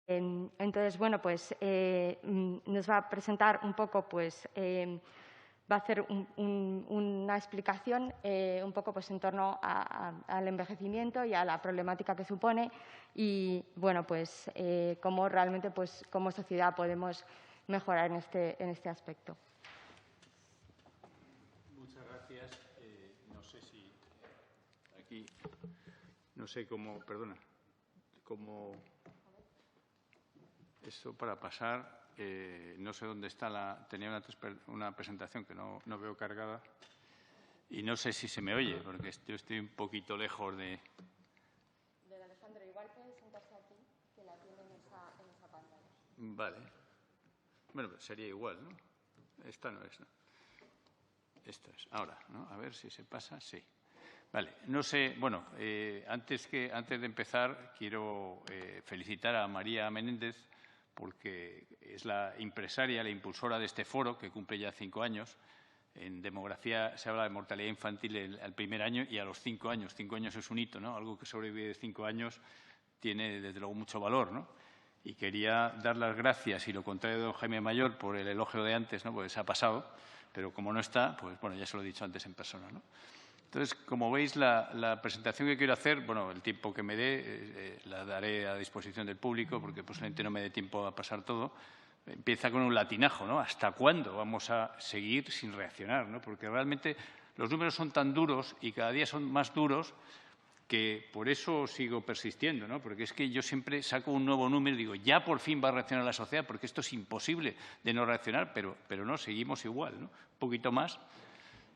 Entonces, bueno, pues nos va a presentar un poco, pues va a hacer una explicación un poco pues en torno al envejecimiento y a la problemática que supone y, bueno, pues cómo realmente, pues como sociedad podemos mejorar en este aspecto. Muchas gracias. No sé si aquí, no sé cómo, perdona, cómo eso para pasar. No sé dónde está tenía una presentación que no veo cargada y no sé si se me oye, porque yo estoy un poquito lejos de… Alejandro, igual puede sentarse aquí, que la tiene en esa pantalla. Vale. Bueno, pues sería igual, ¿no? Esta no es, ¿no? Esto es. Ahora, ¿no? A ver si se pasa. Sí. Vale. No sé, bueno, antes de empezar, quiero felicitar a María Menéndez porque es la empresaria, la impulsora de este foro, que cumple ya 5 años. En demografía se habla de mortalidad infantil al primer año y a los 5 años. 5 años es un hito, ¿no? Algo que sobrevive de 5 años tiene, desde luego, mucho valor, ¿no? Y quería dar las gracias, y lo contrario de don Jaime Mayor, por el elogio de antes, ¿no? Porque se ha pasado, pero como no está, pues bueno, ya se lo he dicho antes en persona, ¿no? Entonces, como veis, la presentación que quiero hacer, bueno, el tiempo que me dé, la daré a disposición del público, porque posiblemente no me dé tiempo a pasar todo. Empieza con un latinajo, ¿no? ¿Hasta cuándo vamos a seguir sin reaccionar, ¿no? Porque realmente los números son tan duros y cada día son más duros que por eso sigo persistiendo, ¿no? Porque es que yo siempre saco un nuevo número y digo, ya por fin va a reaccionar la sociedad, porque esto es imposible de no reaccionar, pero no, seguimos igual, ¿no? Un poquito más.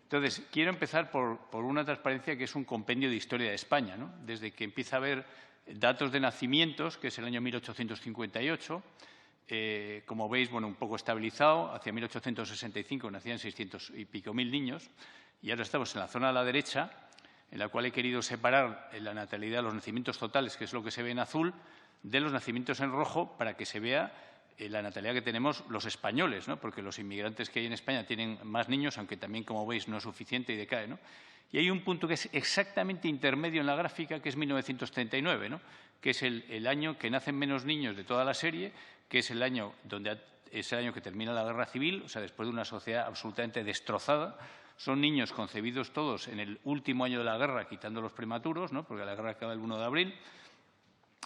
Entonces, quiero empezar por una transparencia que es un compendio de historia de España, ¿no? Desde que empieza a haber datos de nacimientos, que es el año 1858, como veis, bueno, un poco estabilizado. Hacia 1865 nacían 600 y pico mil niños y ahora estamos en la zona de la derecha, en la cual he querido separar la natalidad, los nacimientos totales, que es lo que se ve en azul, de los nacimientos en rojo, para que se vea la natalidad que tenemos los españoles, ¿no? Porque los inmigrantes que hay en España tienen más niños, aunque también, como veis, no es suficiente y decae, ¿no? Y hay un punto que es exactamente intermedio en la gráfica, que es 1939, ¿no? Que es el año que nacen menos niños de toda la serie, que es el año que termina la Guerra Civil, o sea, después de una sociedad absolutamente destrozada. Son niños concebidos todos en el último año de la guerra, quitando los prematuros, ¿no? Porque la guerra acaba el 1 de abril.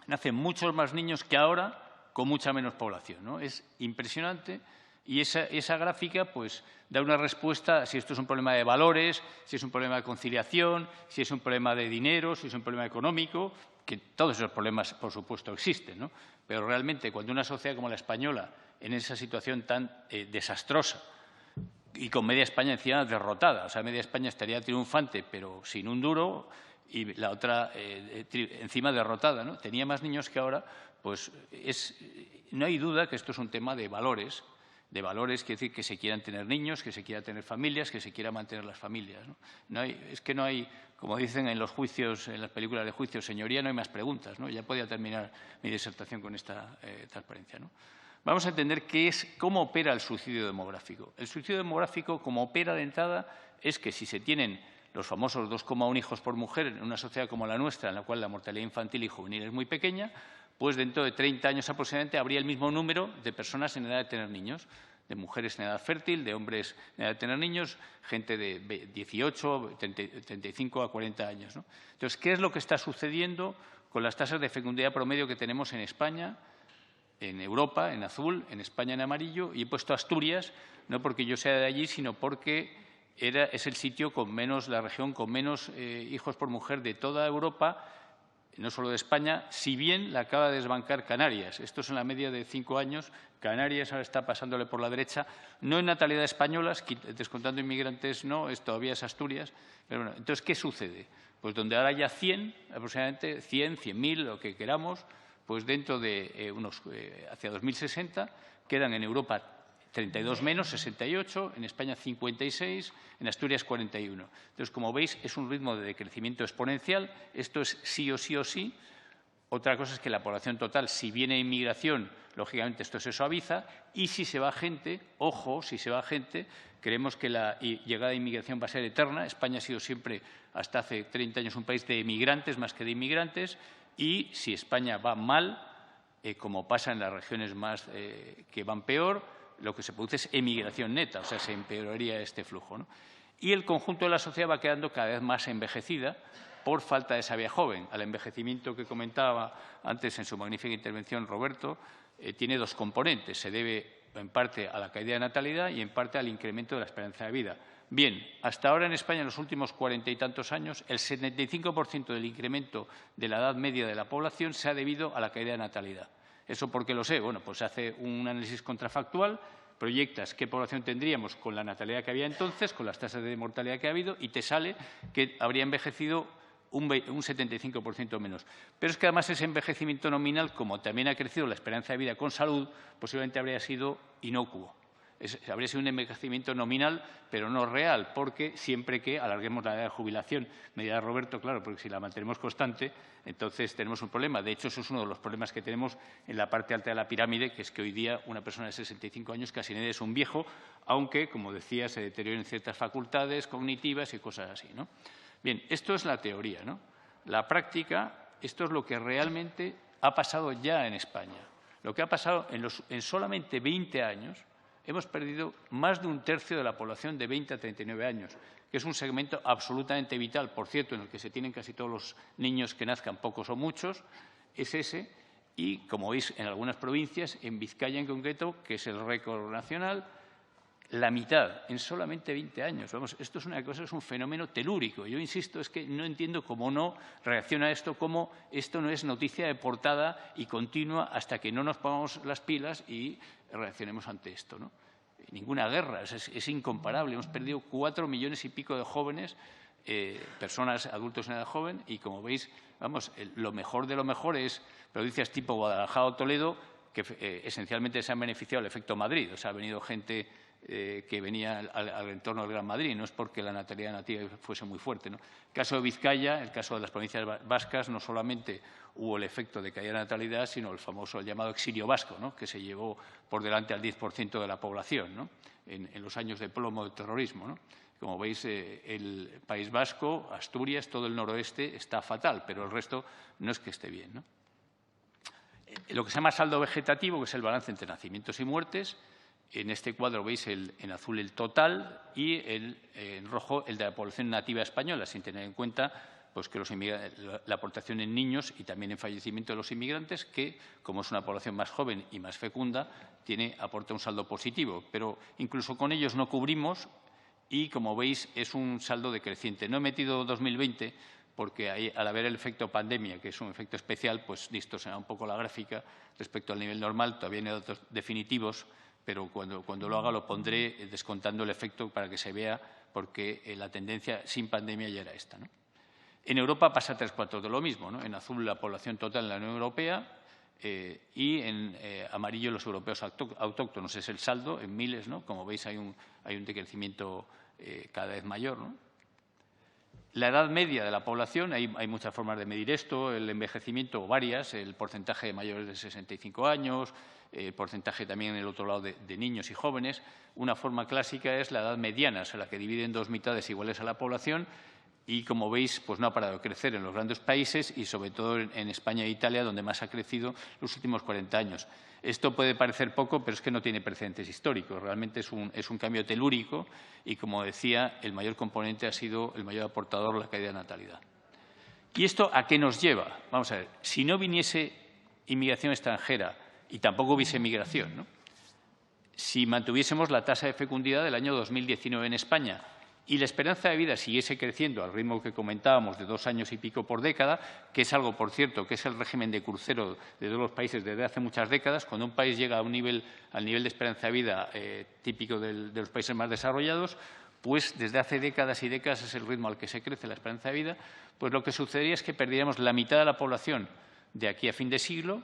Nacen muchos más niños que ahora, con mucha menos población, ¿no? Es impresionante y esa gráfica pues da una respuesta si esto es un problema de valores, si es un problema de conciliación, si es un problema de dinero, si es un problema económico, que todos esos problemas, por supuesto, existen, ¿no? Pero realmente cuando una sociedad como la española, en esa situación tan desastrosa y con media España encima derrotada, o sea, media España estaría triunfante pero sin un duro y la otra encima derrotada, ¿no? Tenía más niños que ahora, pues no hay duda que esto es un tema de valores, quiere decir que se quieran tener niños, que se quieran tener familias, que se quieran mantener las familias, ¿no? Es que no hay, como dicen en los juicios, en las películas de juicios, señoría, no hay más preguntas, ¿no? Ya podía terminar mi disertación con esta transparencia, ¿no? Vamos a entender cómo opera el suicidio demográfico. El suicidio demográfico, como opera de entrada, es que si se tienen los famosos 2,1 hijos por mujer en una sociedad como la nuestra, en la cual la mortalidad infantil y juvenil es muy pequeña, pues dentro de 30 años aproximadamente habría el mismo número de personas en edad de tener niños, de mujeres en edad fértil, de hombres en edad de tener niños, gente de 18, 35 a 40 años, ¿no? Entonces, ¿qué es lo que está sucediendo con las tasas de fecundidad promedio que tenemos en España, en Europa, en azul, en España en amarillo? Y he puesto Asturias, no porque yo sea de allí, sino porque es el sitio con menos, la región con menos hijos por mujer de toda Europa, no solo de España, si bien la acaba de desbancar Canarias. Esto es en la media de 5 años. Canarias ahora está pasándole por la derecha, no en natalidad españolas, descontando inmigrantes no, todavía es Asturias. Pero bueno, entonces, ¿qué sucede? Pues donde ahora ya 100, aproximadamente 100, 100.000, lo que queramos, pues dentro de hacia 2060 quedan en Europa 32 menos, 68, en España 56, en Asturias 41. Entonces, como veis, es un ritmo de decrecimiento exponencial. Esto es sí o sí o sí. Otra cosa es que la población total, si viene inmigración, lógicamente esto se suaviza. Y si se va gente, ojo, si se va gente, creemos que la llegada de inmigración va a ser eterna. España ha sido siempre, hasta hace 30 años, un país de emigrantes más que de inmigrantes. Y si España va mal, como pasa en las regiones más que van peor, lo que se produce es emigración neta, o sea, se empeoraría este flujo, ¿no? Y el conjunto de la sociedad va quedando cada vez más envejecida por falta de sabia joven. Al envejecimiento que comentaba antes en su magnífica intervención Roberto, tiene dos componentes. Se debe en parte a la caída de natalidad y en parte al incremento de la esperanza de vida. Bien, hasta ahora en España, en los últimos 40 y tantos años, el 75% del incremento de la edad media de la población se ha debido a la caída de natalidad. ¿Eso por qué lo sé? Bueno, pues se hace un análisis contrafactual, proyectas qué población tendríamos con la natalidad que había entonces, con las tasas de mortalidad que ha habido, y te sale que habría envejecido un 75% menos. Pero es que además ese envejecimiento nominal, como también ha crecido la esperanza de vida con salud, posiblemente habría sido inocuo. Habría sido un envejecimiento nominal, pero no real, porque siempre que alarguemos la edad de jubilación, me dirá Roberto, claro, porque si la mantenemos constante, entonces tenemos un problema. De hecho, eso es uno de los problemas que tenemos en la parte alta de la pirámide, que es que hoy día una persona de 65 años casi nadie es un viejo, aunque, como decía, se deterioren ciertas facultades cognitivas y cosas así, ¿no? Bien, esto es la teoría, ¿no? La práctica, esto es lo que realmente ha pasado ya en España. Lo que ha pasado en solamente 20 años, hemos perdido más de un tercio de la población de 20 a 39 años, que es un segmento absolutamente vital, por cierto, en el que se tienen casi todos los niños que nazcan, pocos o muchos, es ese. Y, como veis, en algunas provincias, en Vizcaya en concreto, que es el récord nacional, la mitad en solamente 20 años. Vamos, esto es una cosa, es un fenómeno telúrico. Yo insisto, es que no entiendo cómo no reacciona esto, cómo esto no es noticia de portada y continua hasta que no nos pongamos las pilas y reaccionemos ante esto, ¿no? Ninguna guerra, es incomparable. Hemos perdido 4 millones y pico de jóvenes, personas, adultos en edad joven, y como veis, vamos, lo mejor de lo mejor es provincias tipo Guadalajara o Toledo, que esencialmente se han beneficiado del efecto Madrid. O sea, ha venido gente que venía al entorno del Gran Madrid, no es porque la natalidad nativa fuese muy fuerte, ¿no? El caso de Vizcaya, el caso de las provincias vascas, no solamente hubo el efecto de caída de natalidad, sino el famoso llamado exilio vasco, ¿no? Que se llevó por delante al 10% de la población, ¿no? En los años de plomo del terrorismo, ¿no? Como veis, el País Vasco, Asturias, todo el noroeste está fatal, pero el resto no es que esté bien, ¿no? Lo que se llama saldo vegetativo, que es el balance entre nacimientos y muertes. En este cuadro veis en azul el total y en rojo el de la población nativa española, sin tener en cuenta pues, que la aportación en niños y también en fallecimiento de los inmigrantes, que, como es una población más joven y más fecunda, aporta un saldo positivo. Pero incluso con ellos no cubrimos y, como veis, es un saldo decreciente. No he metido 2020 porque ahí, al haber el efecto pandemia, que es un efecto especial, pues distorsiona un poco la gráfica respecto al nivel normal. Todavía no hay datos definitivos, pero cuando lo haga lo pondré descontando el efecto para que se vea, porque la tendencia sin pandemia ya era esta, ¿no? En Europa pasa 3/4 de lo mismo, ¿no? En azul la población total en la Unión Europea y en amarillo los europeos autóctonos. Es el saldo en miles, ¿no? Como veis hay un decrecimiento cada vez mayor, ¿no? La edad media de la población, hay muchas formas de medir esto, el envejecimiento, varias, el porcentaje de mayores de 65 años, el porcentaje también en el otro lado de niños y jóvenes. Una forma clásica es la edad mediana, o sea, la que divide en dos mitades iguales a la población y, como veis, pues no ha parado de crecer en los grandes países y, sobre todo, en España e Italia, donde más ha crecido los últimos 40 años. Esto puede parecer poco, pero es que no tiene precedentes históricos. Realmente es un cambio telúrico y, como decía, el mayor componente ha sido el mayor aportador, la caída de natalidad. ¿Y esto a qué nos lleva? Vamos a ver, si no viniese inmigración extranjera y tampoco hubiese migración, ¿no? Si mantuviésemos la tasa de fecundidad del año 2019 en España y la esperanza de vida siguiese creciendo al ritmo que comentábamos de 2 años y pico por década, que es algo, por cierto, que es el régimen de crucero de todos los países desde hace muchas décadas, cuando un país llega al nivel de esperanza de vida típico de los países más desarrollados, pues desde hace décadas y décadas es el ritmo al que se crece la esperanza de vida, pues lo que sucedería es que perderíamos la mitad de la población de aquí a fin de siglo,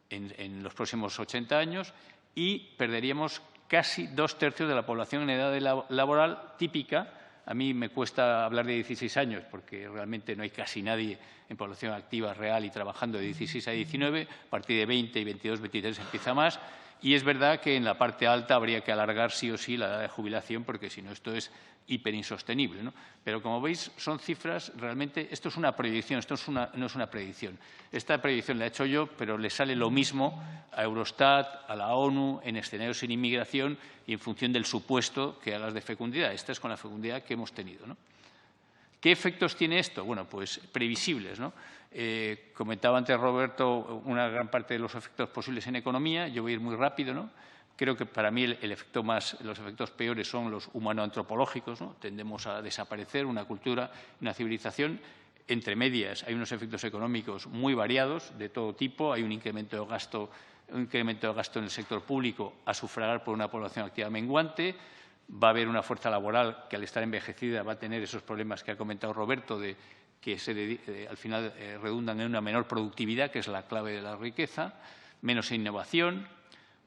en los próximos 80 años, y perderíamos casi 2/3 de la población en edad laboral típica. A mí me cuesta hablar de 16 años porque realmente no hay casi nadie en población activa real y trabajando de 16 a 19. A partir de 20 y 22, 23 empieza más. Y es verdad que en la parte alta habría que alargar sí o sí la edad de jubilación porque si no esto es hiperinsostenible, ¿no? Pero, como veis, son cifras realmente… Esto es una proyección, no es una predicción. Esta predicción la he hecho yo, pero le sale lo mismo a Eurostat, a la ONU, en escenarios sin inmigración y en función del supuesto que hagas de fecundidad. Esta es con la fecundidad que hemos tenido, ¿no? ¿Qué efectos tiene esto? Bueno, pues previsibles, ¿no? Comentaba antes Roberto una gran parte de los efectos posibles en economía. Yo voy a ir muy rápido, ¿no? Creo que para mí los efectos peores son los humano-antropológicos, ¿no? Tendemos a desaparecer una cultura, una civilización. Entre medias hay unos efectos económicos muy variados, de todo tipo. Hay un incremento de gasto en el sector público a sufragar por una población activa menguante. Va a haber una fuerza laboral que, al estar envejecida, va a tener esos problemas que ha comentado Roberto, de que al final redundan en una menor productividad, que es la clave de la riqueza, menos innovación.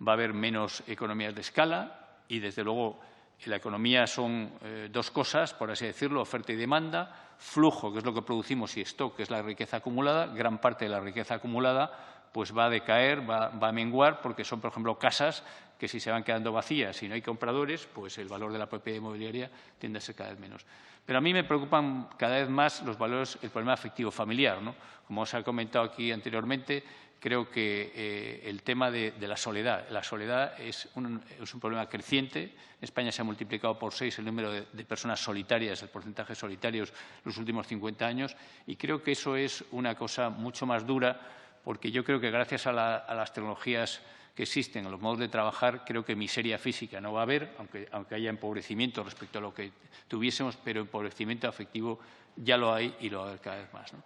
Va a haber menos economías de escala y, desde luego, la economía son dos cosas, por así decirlo: oferta y demanda, flujo, que es lo que producimos, y stock, que es la riqueza acumulada. Gran parte de la riqueza acumulada pues va a decaer, va a menguar, porque son, por ejemplo, casas que, si se van quedando vacías y no hay compradores, pues el valor de la propiedad inmobiliaria tiende a ser cada vez menos. Pero a mí me preocupan cada vez más los valores, el problema afectivo familiar, ¿no? Como os he comentado aquí anteriormente, creo que el tema de la soledad. La soledad es un problema creciente. En España se ha multiplicado por 6 el número de personas solitarias, el porcentaje de solitarios, los últimos 50 años. Y creo que eso es una cosa mucho más dura, porque yo creo que, gracias a las tecnologías que existen, a los modos de trabajar, creo que miseria física no va a haber, aunque haya empobrecimiento respecto a lo que tuviésemos, pero empobrecimiento afectivo ya lo hay, y lo va a haber cada vez más, ¿no?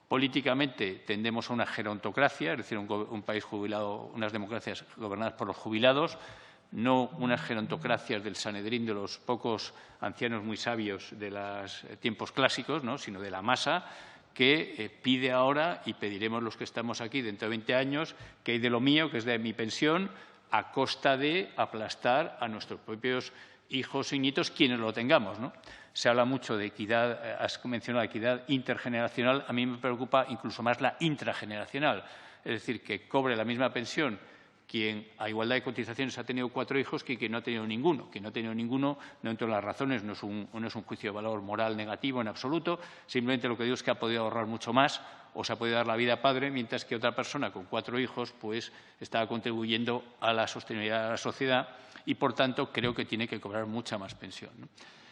Políticamente tendemos a una gerontocracia, es decir, un país jubilado, unas democracias gobernadas por los jubilados, no unas gerontocracias del Sanedrín, de los pocos ancianos muy sabios de los tiempos clásicos, ¿no? Sino de la masa, que pide ahora, y pediremos los que estamos aquí dentro de 20 años, que hay de lo mío, que es de mi pensión, a costa de aplastar a nuestros propios hijos y nietos, quienes lo tengamos, ¿no? Se habla mucho de equidad, has mencionado equidad intergeneracional. A mí me preocupa incluso más la intrageneracional, es decir, que cobre la misma pensión quien, a igualdad de cotizaciones, ha tenido 4 hijos que quien no ha tenido ninguno. Quien no ha tenido ninguno, no entro en las razones, no es un juicio de valor moral negativo en absoluto. Simplemente lo que digo es que ha podido ahorrar mucho más o se ha podido dar la vida padre, mientras que otra persona con 4 hijos pues estaba contribuyendo a la sostenibilidad de la sociedad y, por tanto, creo que tiene que cobrar mucha más pensión, ¿no?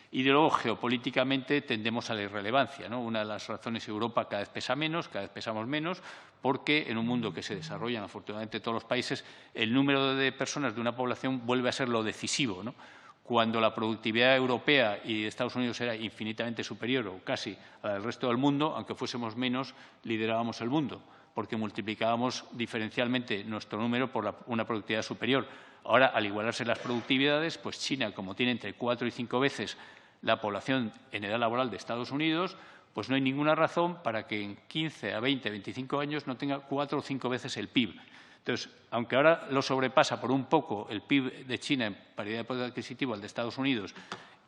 Y, de luego, geopolíticamente tendemos a la irrelevancia, ¿no? Una de las razones es que Europa cada vez pesa menos, cada vez pesamos menos, porque en un mundo que se desarrollan, afortunadamente, todos los países, el número de personas de una población vuelve a ser lo decisivo, ¿no? Cuando la productividad europea y de Estados Unidos era infinitamente superior, o casi, a la del resto del mundo, aunque fuésemos menos, liderábamos el mundo, porque multiplicábamos diferencialmente nuestro número por una productividad superior. Ahora, al igualarse las productividades, pues China, como tiene entre 4 y 5 veces la población en edad laboral de Estados Unidos, pues no hay ninguna razón para que en 15 a 20, 25 años no tenga 4 o 5 veces el PIB. Entonces, aunque ahora lo sobrepasa por un poco el PIB de China en paridad de poder adquisitivo al de Estados Unidos,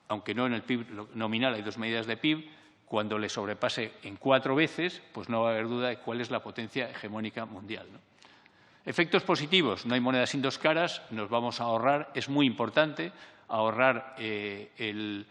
aunque no en el PIB nominal, hay 2 medidas de PIB, cuando le sobrepase en 4 veces, pues no va a haber duda de cuál es la potencia hegemónica mundial, ¿no? Efectos positivos. No hay moneda sin dos caras. Nos vamos a ahorrar, es muy importante, ahorrar en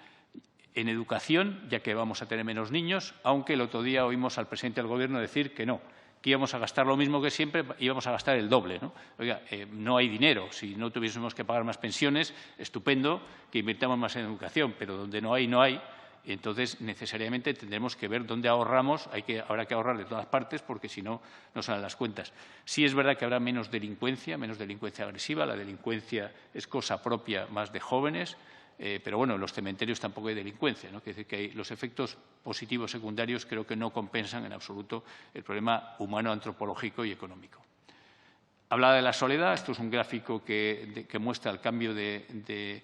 educación, ya que vamos a tener menos niños, aunque el otro día oímos al presidente del Gobierno decir que no, que íbamos a gastar lo mismo que siempre, íbamos a gastar el doble, ¿no? Oiga, no hay dinero. Si no tuviésemos que pagar más pensiones, estupendo que invirtamos más en educación, pero donde no hay, no hay. Entonces, necesariamente tendremos que ver dónde ahorramos. Habrá que ahorrar de todas partes, porque si no, no salen las cuentas. Sí es verdad que habrá menos delincuencia agresiva. La delincuencia es cosa propia más de jóvenes, pero bueno, en los cementerios tampoco hay delincuencia, ¿no? Quiere decir que los efectos positivos secundarios creo que no compensan en absoluto el problema humano, antropológico y económico. Hablaba de la soledad. Esto es un gráfico que muestra el cambio de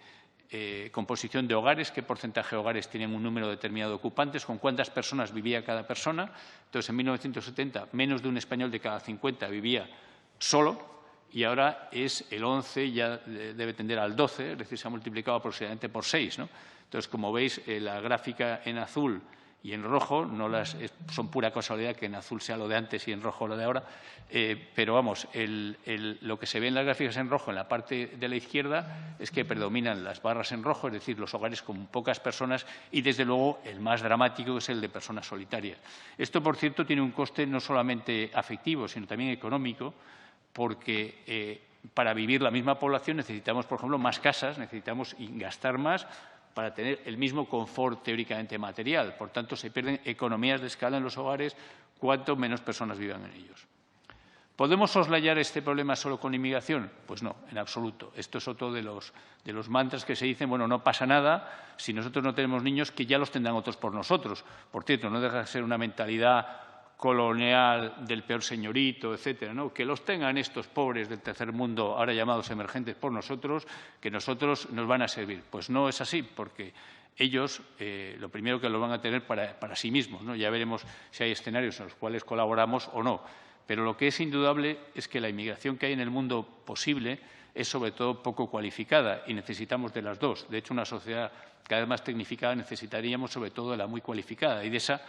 composición de hogares, qué porcentaje de hogares tienen un número determinado de ocupantes, con cuántas personas vivía cada persona. Entonces, en 1970, menos de un español de cada 50 vivía solo, y ahora es el 11, ya debe tender al 12, es decir, se ha multiplicado aproximadamente por 6, ¿no? Entonces, como veis, la gráfica en azul y en rojo, son pura casualidad que en azul sea lo de antes y en rojo lo de ahora, pero vamos, lo que se ve en las gráficas en rojo en la parte de la izquierda es que predominan las barras en rojo, es decir, los hogares con pocas personas y, desde luego, el más dramático es el de personas solitarias. Esto, por cierto, tiene un coste no solamente afectivo, sino también económico, porque para vivir la misma población necesitamos, por ejemplo, más casas, necesitamos gastar más para tener el mismo confort teóricamente material. Por tanto, se pierden economías de escala en los hogares cuanto menos personas vivan en ellos. ¿Podemos soslayar este problema solo con inmigración? Pues no, en absoluto. Esto es otro de los mantras que se dicen, bueno, no pasa nada si nosotros no tenemos niños, que ya los tendrán otros por nosotros. Por cierto, no deja de ser una mentalidad colonial del peor señorito, etcétera, ¿no? Que los tengan estos pobres del tercer mundo, ahora llamados emergentes por nosotros, que nosotros nos van a servir. Pues no es así, porque ellos lo primero que lo van a tener para sí mismos, ¿no? Ya veremos si hay escenarios en los cuales colaboramos o no. Pero lo que es indudable es que la inmigración que hay en el mundo posible es sobre todo poco cualificada y necesitamos de las dos. De hecho, una sociedad cada vez más tecnificada necesitaríamos sobre todo de la muy cualificada, y de esa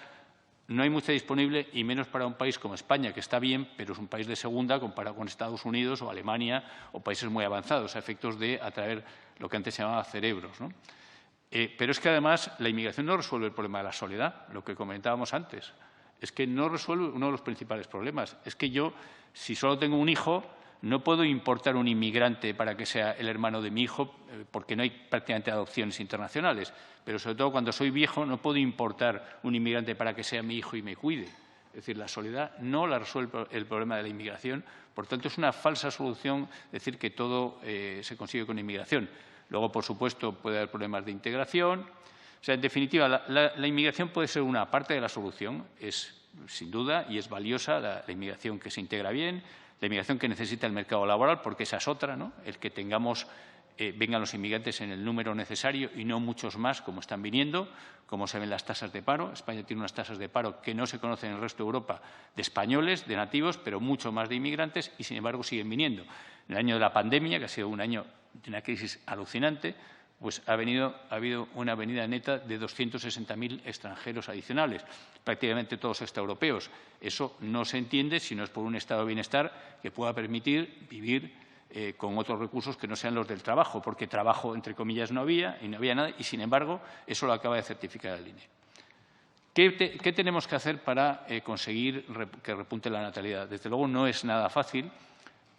no hay mucha disponible, y menos para un país como España, que está bien, pero es un país de segunda comparado con Estados Unidos o Alemania o países muy avanzados, a efectos de atraer lo que antes se llamaba cerebros, ¿no? Pero es que, además, la inmigración no resuelve el problema de la soledad, lo que comentábamos antes. Es que no resuelve uno de los principales problemas. Es que yo, si solo tengo un hijo, no puedo importar un inmigrante para que sea el hermano de mi hijo, porque no hay prácticamente adopciones internacionales. Pero, sobre todo, cuando soy viejo, no puedo importar un inmigrante para que sea mi hijo y me cuide. Es decir, la soledad no la resuelve el problema de la inmigración. Por tanto, es una falsa solución decir que todo se consigue con inmigración. Luego, por supuesto, puede haber problemas de integración. O sea, en definitiva, la inmigración puede ser una parte de la solución. Es, sin duda, y es valiosa la inmigración que se integra bien, la inmigración que necesita el mercado laboral, porque esa es otra, ¿no? El que vengan los inmigrantes en el número necesario y no muchos más, como están viniendo, como se ven las tasas de paro. España tiene unas tasas de paro que no se conocen en el resto de Europa, de españoles, de nativos, pero mucho más de inmigrantes, y, sin embargo, siguen viniendo. En el año de la pandemia, que ha sido un año de una crisis alucinante, pues ha habido una venida neta de 260.000 extranjeros adicionales, prácticamente todos extraeuropeos. Eso no se entiende si no es por un estado de bienestar que pueda permitir vivir con otros recursos que no sean los del trabajo, porque trabajo, entre comillas, no había y no había nada, y, sin embargo, eso lo acaba de certificar el INE. ¿Qué tenemos que hacer para conseguir que repunte la natalidad? Desde luego, no es nada fácil,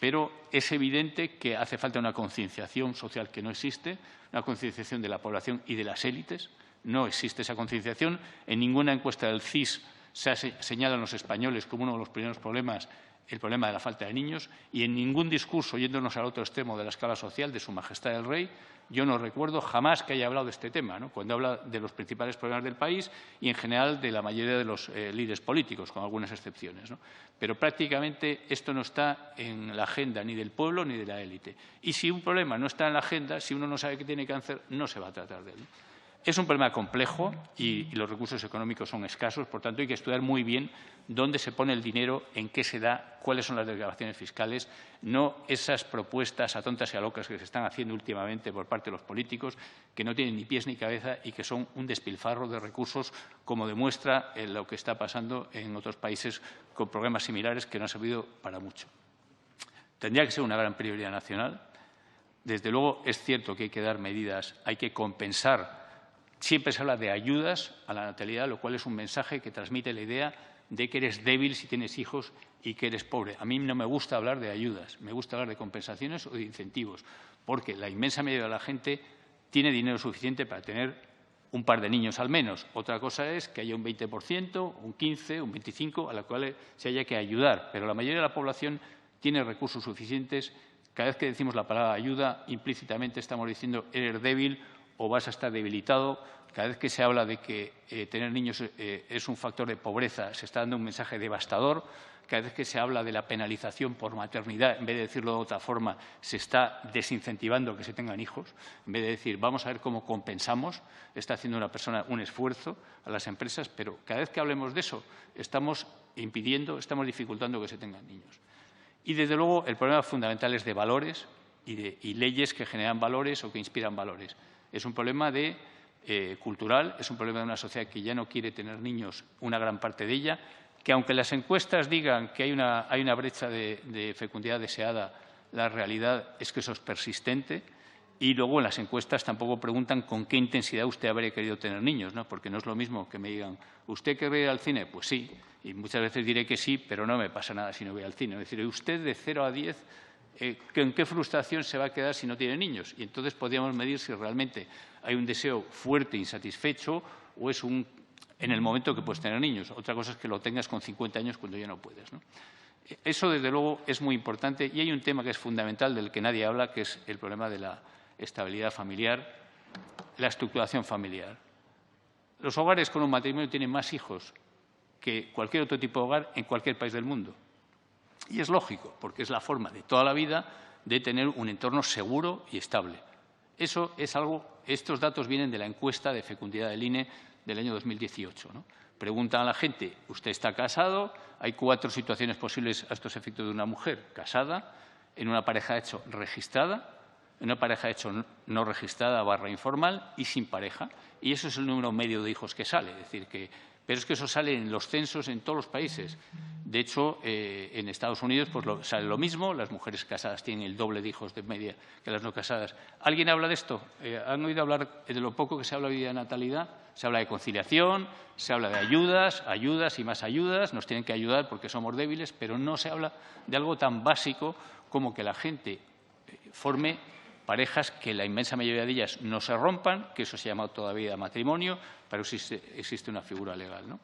pero es evidente que hace falta una concienciación social que no existe, una concienciación de la población y de las élites. No existe esa concienciación. En ninguna encuesta del CIS se señalan los españoles como uno de los primeros problemas el problema de la falta de niños, y en ningún discurso, yéndonos al otro extremo de la escala social de Su Majestad el Rey, yo no recuerdo jamás que haya hablado de este tema, ¿no? Cuando habla de los principales problemas del país y, en general, de la mayoría de los líderes políticos, con algunas excepciones, ¿no? Pero prácticamente esto no está en la agenda ni del pueblo ni de la élite. Y si un problema no está en la agenda, si uno no sabe qué tiene que hacer, no se va a tratar de él. Es un problema complejo y los recursos económicos son escasos, por tanto, hay que estudiar muy bien dónde se pone el dinero, en qué se da, cuáles son las desgravaciones fiscales, no esas propuestas a tontas y a locas que se están haciendo últimamente por parte de los políticos, que no tienen ni pies ni cabeza y que son un despilfarro de recursos, como demuestra lo que está pasando en otros países con problemas similares que no han servido para mucho. Tendría que ser una gran prioridad nacional. Desde luego, es cierto que hay que dar medidas, hay que compensar. Siempre se habla de ayudas a la natalidad, lo cual es un mensaje que transmite la idea de que eres débil si tienes hijos y que eres pobre. A mí no me gusta hablar de ayudas, me gusta hablar de compensaciones o de incentivos, porque la inmensa mayoría de la gente tiene dinero suficiente para tener un par de niños al menos. Otra cosa es que haya un 20%, un 15%, un 25%, a la cual se haya que ayudar. Pero la mayoría de la población tiene recursos suficientes. Cada vez que decimos la palabra ayuda, implícitamente estamos diciendo eres débil o vas a estar debilitado. Cada vez que se habla de que tener niños es un factor de pobreza, se está dando un mensaje devastador. Cada vez que se habla de la penalización por maternidad, en vez de decirlo de otra forma, se está desincentivando que se tengan hijos. En vez de decir, vamos a ver cómo compensamos, está haciendo una persona un esfuerzo a las empresas, pero cada vez que hablemos de eso, estamos impidiendo, estamos dificultando que se tengan niños. Y, desde luego, el problema fundamental es de valores y leyes que generan valores o que inspiran valores. Es un problema de cultural, es un problema de una sociedad que ya no quiere tener niños, una gran parte de ella, que aunque las encuestas digan que hay una brecha de fecundidad deseada, la realidad es que eso es persistente. Y luego en las encuestas tampoco preguntan con qué intensidad usted habría querido tener niños, ¿no? Porque no es lo mismo que me digan, ¿usted querría ir al cine? Pues sí, y muchas veces diré que sí, pero no me pasa nada si no voy al cine. Es decir, usted de 0 a 10, ¿en qué frustración se va a quedar si no tiene niños? Y entonces podríamos medir si realmente hay un deseo fuerte, insatisfecho, o es en el momento que puedes tener niños. Otra cosa es que lo tengas con 50 años cuando ya no puedes, ¿no? Eso, desde luego, es muy importante. Y hay un tema que es fundamental, del que nadie habla, que es el problema de la estabilidad familiar, la estructuración familiar. Los hogares con un matrimonio tienen más hijos que cualquier otro tipo de hogar en cualquier país del mundo. Y es lógico, porque es la forma de toda la vida de tener un entorno seguro y estable. Eso es algo, estos datos vienen de la encuesta de fecundidad del INE del año 2018, ¿no? Preguntan a la gente, ¿usted está casado? Hay 4 situaciones posibles a estos efectos de una mujer: casada, en una pareja de hecho registrada, en una pareja de hecho no registrada / informal y sin pareja. Y eso es el número medio de hijos que sale. Es decir, pero es que eso sale en los censos en todos los países. De hecho, en Estados Unidos pues sale lo mismo. Las mujeres casadas tienen el doble de hijos de media que las no casadas. ¿Alguien habla de esto? ¿Han oído hablar de lo poco que se habla hoy de natalidad? Se habla de conciliación, se habla de ayudas y más ayudas. Nos tienen que ayudar porque somos débiles, pero no se habla de algo tan básico como que la gente forme parejas, que la inmensa mayoría de ellas no se rompan, que eso se llama todavía matrimonio, pero existe una figura legal, ¿no?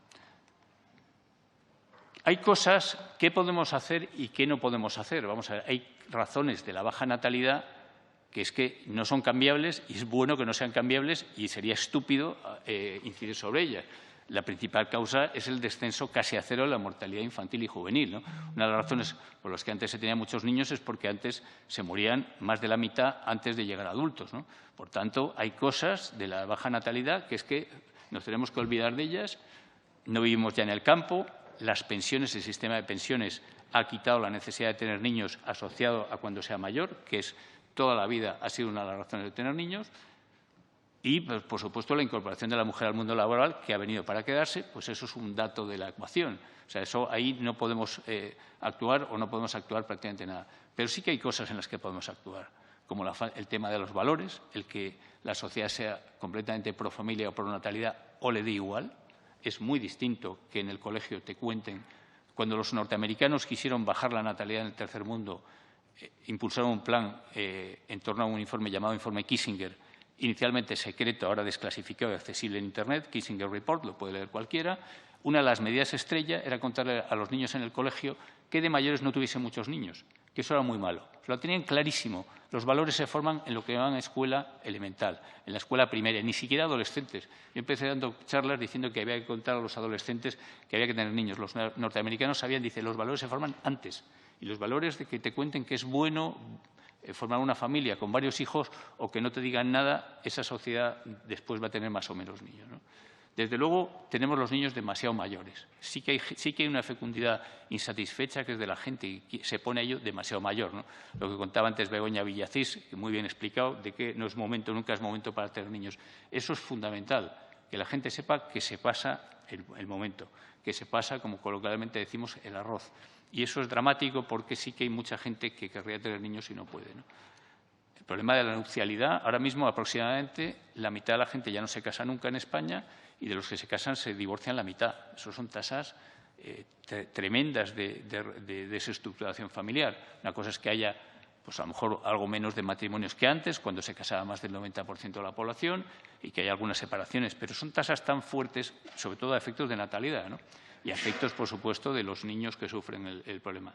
Hay cosas que podemos hacer y que no podemos hacer. Vamos a ver, hay razones de la baja natalidad que es que no son cambiables, y es bueno que no sean cambiables, y sería estúpido incidir sobre ellas. La principal causa es el descenso casi a 0 de la mortalidad infantil y juvenil, ¿no? Una de las razones por las que antes se tenían muchos niños es porque antes se morían más de la mitad antes de llegar a adultos, ¿no? Por tanto, hay cosas de la baja natalidad que es que nos tenemos que olvidar de ellas. No vivimos ya en el campo. Las pensiones, el sistema de pensiones ha quitado la necesidad de tener niños asociado a cuando sea mayor, que es toda la vida ha sido una de las razones de tener niños. Y, pues, por supuesto, la incorporación de la mujer al mundo laboral, que ha venido para quedarse, pues eso es un dato de la ecuación. O sea, eso ahí no podemos actuar, o no podemos actuar prácticamente nada. Pero sí que hay cosas en las que podemos actuar, como el tema de los valores, el que la sociedad sea completamente pro familia o pro natalidad, o le dé igual. Es muy distinto que en el colegio te cuenten. Cuando los norteamericanos quisieron bajar la natalidad en el tercer mundo, impulsaron un plan en torno a un informe llamado Informe Kissinger, inicialmente secreto, ahora desclasificado y accesible en Internet, Kissinger Report, lo puede leer cualquiera. Una de las medidas estrella era contarle a los niños en el colegio que de mayores no tuviesen muchos niños, que eso era muy malo. Lo tenían clarísimo. Los valores se forman en lo que llaman escuela elemental, en la escuela primaria, ni siquiera adolescentes. Yo empecé dando charlas diciendo que había que contar a los adolescentes que había que tener niños. Los norteamericanos sabían, dice, los valores se forman antes. Y los valores de que te cuenten que es bueno formar una familia con varios hijos o que no te digan nada, esa sociedad después va a tener más o menos niños, ¿no? Desde luego, tenemos los niños demasiado mayores. Sí que hay una fecundidad insatisfecha que es de la gente y se pone a ello demasiado mayor, ¿no? Lo que contaba antes Begoña Villacís, que muy bien explicado, de que no es momento, nunca es momento para tener niños. Eso es fundamental, que la gente sepa que se pasa el momento, que se pasa, como coloquialmente decimos, el arroz. Y eso es dramático porque sí que hay mucha gente que querría tener niños y no puede, ¿no? El problema de la nupcialidad, ahora mismo aproximadamente la mitad de la gente ya no se casa nunca en España, y de los que se casan se divorcian la mitad. Eso son tasas tremendas de desestructuración familiar. Una cosa es que haya, pues a lo mejor, algo menos de matrimonios que antes, cuando se casaba más del 90% de la población, y que hay algunas separaciones, pero son tasas tan fuertes, sobre todo a efectos de natalidad, ¿no? Y a efectos, por supuesto, de los niños que sufren el problema.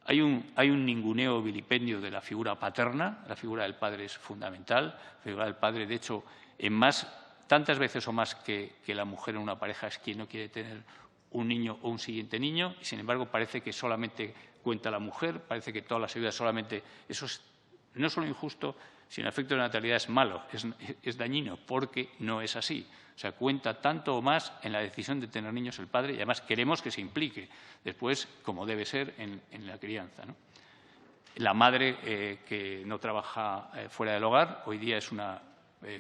Hay un ninguneo vilipendio de la figura paterna. La figura del padre es fundamental. La figura del padre, de hecho, tantas veces o más que la mujer en una pareja es quien no quiere tener un niño o un siguiente niño, y sin embargo parece que solamente cuenta la mujer, parece que todas las ayudas solamente. Eso es no solo injusto, sino efecto de natalidad es malo, es dañino, porque no es así. O sea, cuenta tanto o más en la decisión de tener niños el padre, y además queremos que se implique después, como debe ser, en la crianza, ¿no? La madre que no trabaja fuera del hogar hoy día es una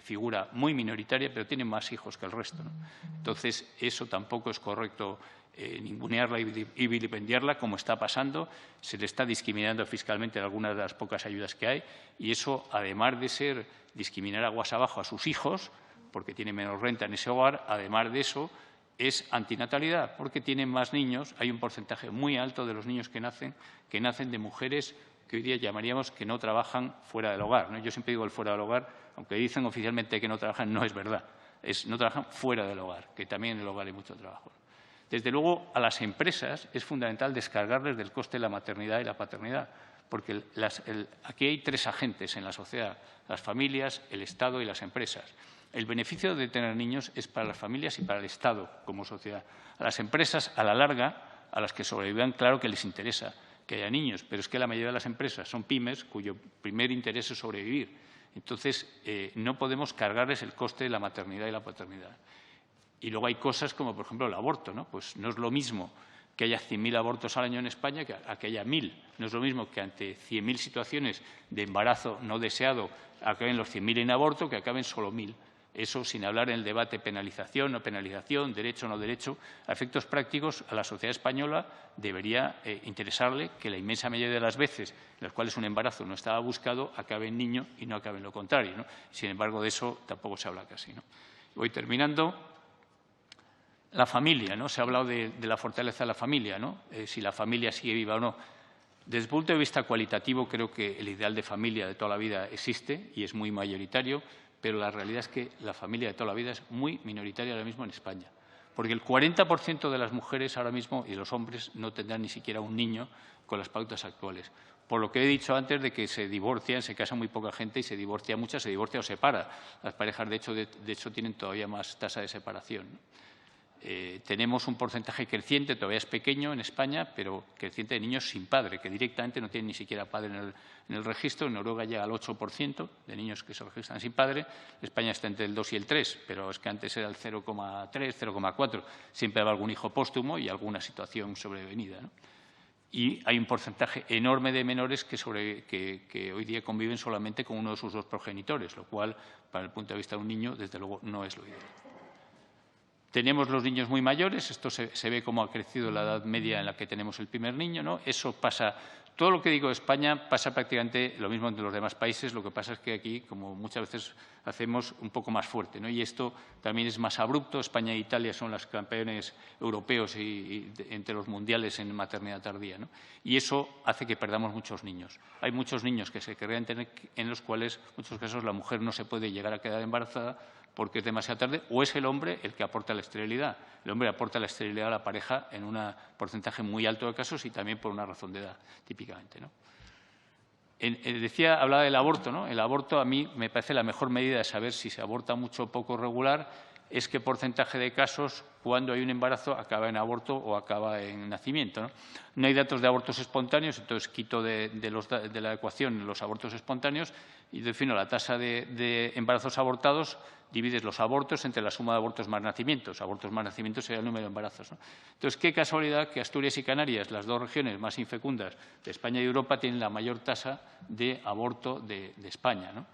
figura muy minoritaria, pero tienen más hijos que el resto, ¿no? Entonces, eso tampoco es correcto ningunearla y vilipendiarla, como está pasando. Se le está discriminando fiscalmente en algunas de las pocas ayudas que hay, y eso, además de ser discriminar aguas abajo a sus hijos, porque tienen menos renta en ese hogar, además de eso, es antinatalidad, porque tienen más niños. Hay un porcentaje muy alto de los niños que nacen de mujeres que hoy día llamaríamos que no trabajan fuera del hogar, ¿no? Yo siempre digo el fuera del hogar, aunque dicen oficialmente que no trabajan, no es verdad. No trabajan fuera del hogar, que también en el hogar hay mucho trabajo. Desde luego, a las empresas es fundamental descargarles del coste de la maternidad y la paternidad, porque aquí hay tres agentes en la sociedad: las familias, el Estado y las empresas. El beneficio de tener niños es para las familias y para el Estado como sociedad. A las empresas, a la larga, a las que sobrevivan, claro que les interesa que haya niños, pero es que la mayoría de las empresas son pymes cuyo primer interés es sobrevivir. Entonces, no podemos cargarles el coste de la maternidad y la paternidad. Y luego hay cosas como, por ejemplo, el aborto, ¿no? Pues no es lo mismo que haya 100.000 abortos al año en España que haya 1.000. No es lo mismo que ante 100.000 situaciones de embarazo no deseado acaben los 100.000 en aborto que acaben solo 1.000. Eso sin hablar en el debate penalización, no penalización, derecho o no derecho. A efectos prácticos, a la sociedad española debería interesarle que la inmensa mayoría de las veces en las cuales un embarazo no estaba buscado acabe en niño y no acabe en lo contrario, ¿no? Sin embargo, de eso tampoco se habla casi, ¿no? Voy terminando. La familia, ¿no? Se ha hablado de la fortaleza de la familia, ¿no? Si la familia sigue viva o no. Desde el punto de vista cualitativo, creo que el ideal de familia de toda la vida existe y es muy mayoritario, pero la realidad es que la familia de toda la vida es muy minoritaria ahora mismo en España, porque el 40% de las mujeres ahora mismo y los hombres no tendrán ni siquiera un niño con las pautas actuales. Por lo que he dicho antes de que se divorcian, se casa muy poca gente y se divorcia mucha, se divorcia o separa. Las parejas, de hecho tienen todavía más tasa de separación, ¿no? Tenemos un porcentaje creciente, todavía es pequeño en España, pero creciente de niños sin padre, que directamente no tienen ni siquiera padre en el registro. En Noruega llega al 8% de niños que se registran sin padre. España está entre el 2 y el 3, pero es que antes era el 0,3, 0,4. Siempre había algún hijo póstumo y alguna situación sobrevenida, ¿no? Y hay un porcentaje enorme de menores que hoy día conviven solamente con uno de sus dos progenitores, lo cual, para el punto de vista de un niño, desde luego no es lo ideal. Tenemos los niños muy mayores, esto se ve cómo ha crecido la edad media en la que tenemos el primer niño, ¿no? Eso pasa, todo lo que digo de España pasa prácticamente lo mismo entre los demás países, lo que pasa es que aquí, como muchas veces hacemos, un poco más fuerte, ¿no? Y esto también es más abrupto. España e Italia son los campeones europeos y entre los mundiales en maternidad tardía, ¿no? Y eso hace que perdamos muchos niños. Hay muchos niños que se querrían tener, en los cuales, en muchos casos, la mujer no se puede llegar a quedar embarazada porque es demasiado tarde, o es el hombre el que aporta la esterilidad. El hombre aporta la esterilidad a la pareja en un porcentaje muy alto de casos y también por una razón de edad, típicamente, ¿no? Hablaba del aborto, ¿no? El aborto a mí me parece la mejor medida de saber si se aborta mucho o poco regular es qué porcentaje de casos, cuando hay un embarazo, acaba en aborto o acaba en nacimiento, ¿no? No hay datos de abortos espontáneos, entonces quito de la ecuación los abortos espontáneos y defino la tasa de embarazos abortados. Divides los abortos entre la suma de abortos más nacimientos. Abortos más nacimientos sería el número de embarazos, ¿no? Entonces, qué casualidad que Asturias y Canarias, las dos regiones más infecundas de España y Europa, tienen la mayor tasa de aborto de España, ¿no?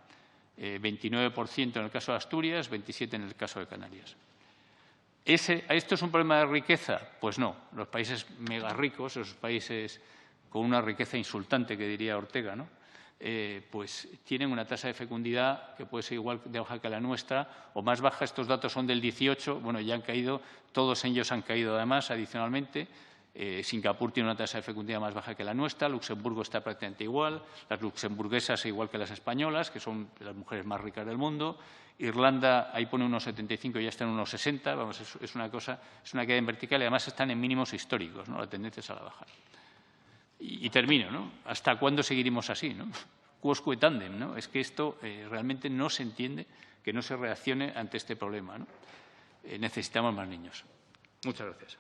29% en el caso de Asturias, 27% en el caso de Canarias. ¿Esto es un problema de riqueza? Pues no. Los países mega ricos, esos países con una riqueza insultante, que diría Ortega, ¿no? Pues tienen una tasa de fecundidad que puede ser igual de baja que la nuestra o más baja. Estos datos son del 18, bueno, ya han caído, todos ellos han caído además adicionalmente. Singapur tiene una tasa de fecundidad más baja que la nuestra, Luxemburgo está prácticamente igual, las luxemburguesas igual que las españolas, que son las mujeres más ricas del mundo. Irlanda, ahí pone unos 75 y ya está en unos 60, vamos, es una caída en vertical y además están en mínimos históricos, ¿no? La tendencia es a la baja. Y termino, ¿no? ¿Hasta cuándo seguiremos así, ¿no? Quosque tandem, ¿no? Es que esto realmente no se entiende, que no se reaccione ante este problema, ¿no? Necesitamos más niños. Muchas gracias.